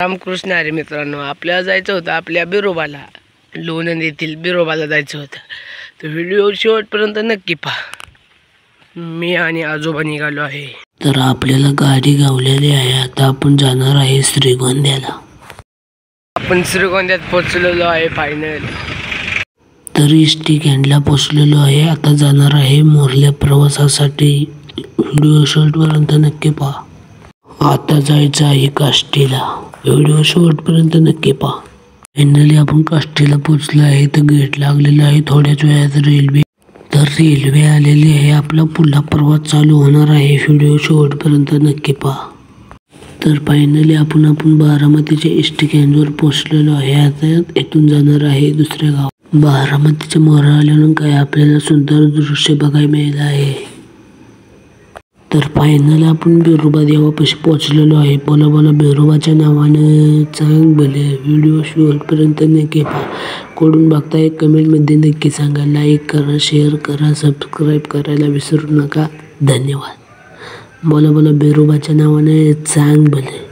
रामकृष्ण हरी मित्रांनो, आपल्याला जायचं होतं आपल्या बिरोबाला, लोणंद येथील बिरोबाला जायचं होतं. तर व्हिडिओ शेवटपर्यंत नक्की पहा. मी आणि आजोबा निघालो आहे. तर आपल्याला गाडी गावलेली आहे. आता आपण जाणार आहे श्रीगोंद्याला. आपण श्रीगोंद्यात पोहोचलेलो आहे फायनल. तर एसटी कॅन्डला पोहोचलेलो आहे. आता जाणार आहे मोरल्या प्रवासासाठी. व्हिडिओ शेवटपर्यंत नक्की पहा. आता जायचं आहे काष्टीला. व्हिडिओ शेवटपर्यंत नक्की पहा. फायनली आपण काष्टीला पोहोचलो आहे. तर गेट लागलेलं आहे. थोड्याच वेळात रेल्वे आलेली आहे. आपला पुढला प्रवास चालू होणार आहे. व्हिडिओ शेवटपर्यंत नक्की पहा. तर फायनली आपण बारामतीच्या एसटी कॅन्डवर पोहोचलेलो आहे. आता इथून जाणार आहे दुसऱ्या गाव. बारामतीच्या मोरा आल्यानंतर आपल्याला सुंदर दृश्य बघायला मिळालं आहे. तर फायनल आपण बिरोबा देवापाशी पोहोचलेलो आहे. बोला बिरोबाच्या नावानं चांग भले. व्हिडिओ शेवटपर्यंत नक्की पहा. कोडून बघताय कमेंटमध्ये नक्की सांगा. लाईक करा, शेअर करा, सबस्क्राईब करायला विसरू नका. धन्यवाद. बोला बिरोबाच्या नावानं चांग भले.